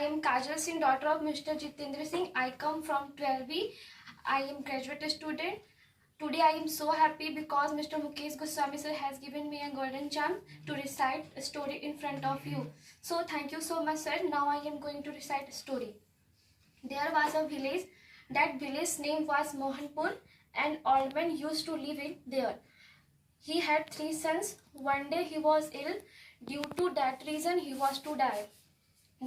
am Kajal Singh, daughter of Mr. Jitendra Singh. I come from 12B. I am graduate student. Today I am so happy because Mr. Mukesh Goswami sir has given me a golden chance to recite a story in front of you. So thank you so much sir. Now I am going to recite a story. There was a village. That village name was Mohanpur, and old man used to live in there. He had 3 sons. One day he was ill. Due to that reason he was to die.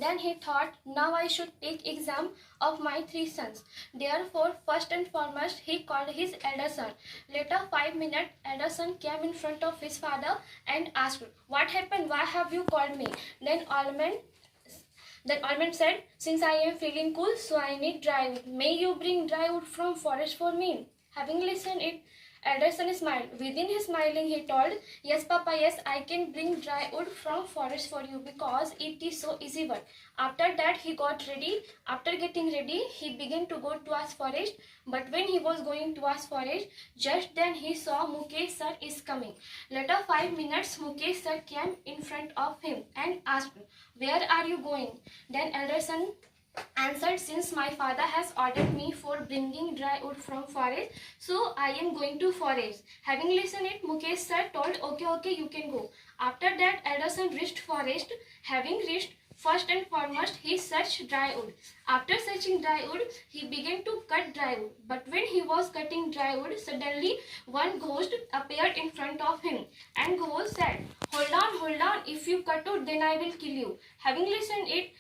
Then he thought, now I should take exam of my 3 sons. Therefore, first and foremost, he called his elder son. Later, 5 minutes, elder son came in front of his father and asked, what happened? Why have you called me? Then Almond said, since I am feeling cool, so I need dry wood. May you bring dry wood from forest for me. Having listened it, elder son smiled. Within his smiling, he told, yes, Papa, yes, I can bring dry wood from forest for you because it is so easy work. After that, he got ready. After getting ready, he began to go towards forest. But when he was going towards forest, just then he saw Mukesh sir is coming. Later 5 minutes, Mukesh sir came in front of him and asked, where are you going? Then elder son answered, since my father has ordered me for bringing dry wood from forest, so I am going to forest. Having listened it, Mukesh sir told, okay, you can go. After that, elder son reached forest. Having reached, first and foremost, he searched dry wood. After searching dry wood, he began to cut dry wood. But when he was cutting dry wood, suddenly one ghost appeared in front of him. And ghost said, hold on, if you cut wood, then I will kill you. Having listened it,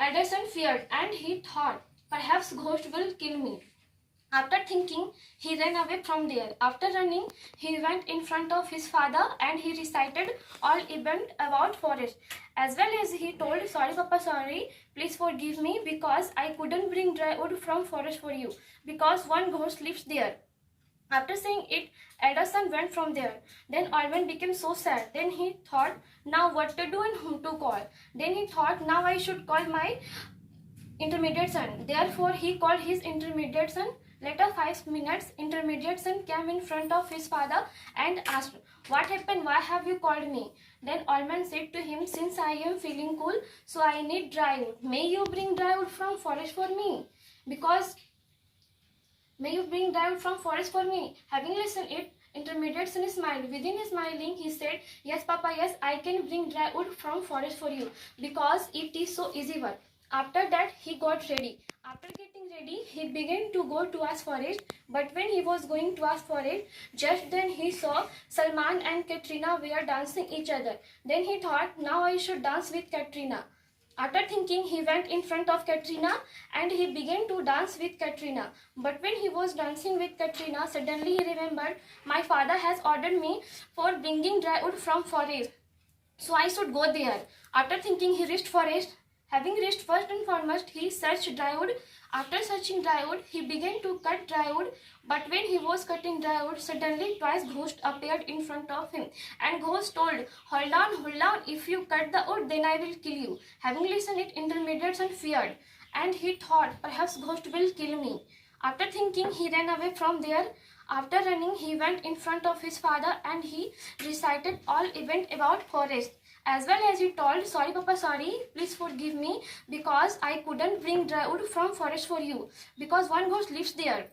elder son feared and he thought, perhaps ghost will kill me. After thinking, he ran away from there. After running, he went in front of his father and he recited all event about forest. As well as he told, sorry Papa, sorry, please forgive me because I couldn't bring dry wood from forest for you because one ghost lives there. After saying it, elder son went from there. Then old man became so sad. Then he thought, now what to do and whom to call. Then he thought, now I should call my intermediate son. Therefore, he called his intermediate son. Later 5 minutes, intermediate son came in front of his father and asked, what happened? Why have you called me? Then old man said to him, since I am feeling cool, so I need dry wood. May you bring dry wood from forest for me? May you bring dry wood from forest for me? Having listened it, intermediate son smiled. Within his smiling, he said, yes, Papa, yes, I can bring dry wood from forest for you because it is so easy work. After that, he got ready. After getting ready, he began to go towards forest. But when he was going towards forest, just then he saw Salman and Katrina were dancing each other. Then he thought, now I should dance with Katrina. After thinking, he went in front of Katrina and he began to dance with Katrina. But when he was dancing with Katrina, suddenly he remembered, my father has ordered me for bringing dry wood from forest, so I should go there. After thinking, he reached forest. Having reached, first and foremost, he searched dry wood. After searching dry wood, he began to cut dry wood. But when he was cutting dry wood, suddenly twice ghost appeared in front of him. And ghost told, hold on, if you cut the wood, then I will kill you. Having listened it, intermediate son feared. And he thought, perhaps ghost will kill me. After thinking, he ran away from there. After running, he went in front of his father and he recited all event about forest. As well as he told, sorry Papa, sorry, please forgive me because I couldn't bring dry wood from forest for you because one ghost lives there.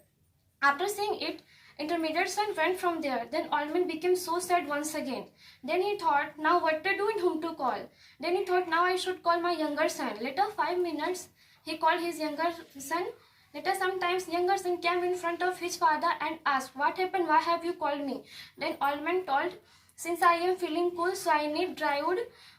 After saying it, intermediate son went from there. Then old man became so sad once again. Then he thought, now what to do and whom to call. Then he thought, now I should call my younger son. Later 5 minutes, he called his younger son. Later sometimes younger son came in front of his father and asked, what happened? Why have you called me? Then old man told, since I am feeling cool, so I need dry wood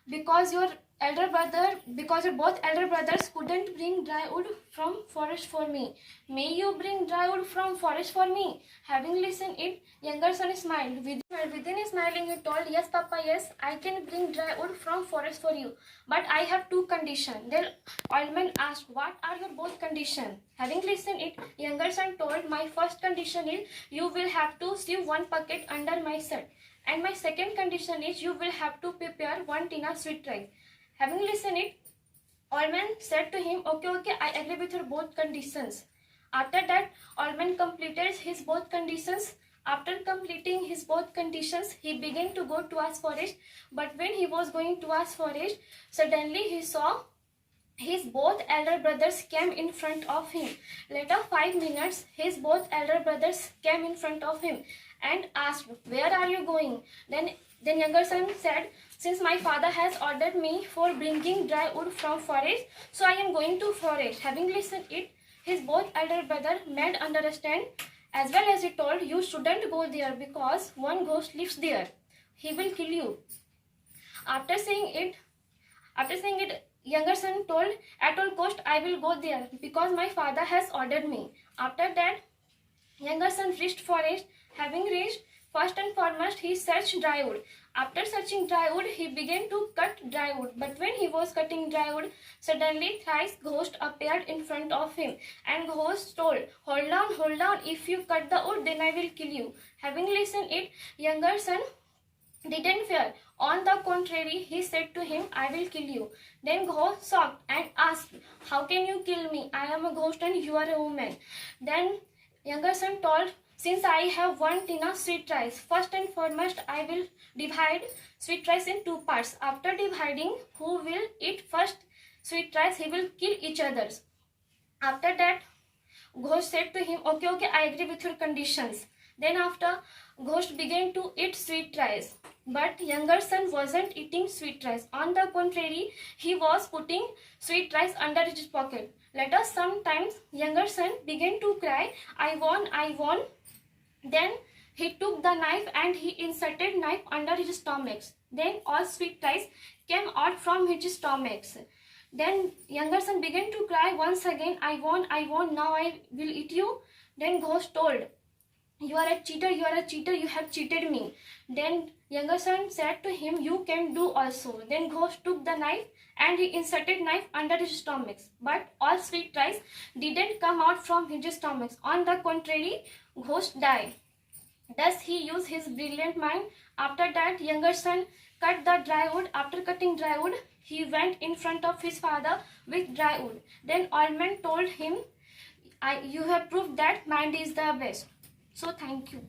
because your both elder brothers couldn't bring dry wood from forest for me. May you bring dry wood from forest for me? Having listened it, younger son smiled. Within his smiling, he told, yes, Papa, yes, I can bring dry wood from forest for you. But I have 2 conditions. Then old man asked, what are your both conditions? Having listened it, younger son told, my first condition is, you will have to sieve 1 bucket under my shirt. And my second condition is, you will have to prepare 1 tina sweet rice. Having listened it, old man said to him, okay, I agree with your both conditions. After that, old man completed his both conditions. After completing his both conditions, he began to go towards forest. But when he was going towards forest, suddenly he saw his both elder brothers came in front of him. Later 5 minutes, his both elder brothers came in front of him and asked, "Where are you going?" Then younger son said, "Since my father has ordered me for bringing dry wood from forest, so I am going to forest." Having listened it, his both elder brother made understand, as well as he told, "You shouldn't go there because one ghost lives there. He will kill you." After saying it, younger son told, "At all cost I will go there because my father has ordered me." After that, younger son reached forest. Having reached, first and foremost he searched dry wood. After searching dry wood, he began to cut dry wood. But when he was cutting dry wood, suddenly thrice ghost appeared in front of him, and ghost told, hold on, if you cut the wood, then I will kill you." Having listened it, younger son didn't fear. On the contrary, he said to him, "I will kill you." Then ghost shocked and asked, "How can you kill me? I am a ghost and you are a woman." Then younger son told, "Since I have one tin of sweet rice, first and foremost I will divide sweet rice in two parts. After dividing, who will eat first sweet rice, he will kill each other." After that, ghost said to him, Okay, I agree with your conditions." Then after, ghost began to eat sweet rice. But younger son wasn't eating sweet rice. On the contrary, he was putting sweet rice under his pocket. Later, sometimes younger son began to cry, I won." Then he took the knife and he inserted knife under his stomach. Then all sweet rice came out from his stomach. Then younger son began to cry once again, I won, now I will eat you." Then ghost told, you are a cheater, you have cheated me." Then younger son said to him, "You can do also." Then ghost took the knife and he inserted knife under his stomach. But all sweet rice didn't come out from his stomach. On the contrary, ghost died. Thus he used his brilliant mind. After that, younger son cut the dry wood. After cutting dry wood, he went in front of his father with dry wood. Then old man told him, "You have proved that mind is the best." So thank you.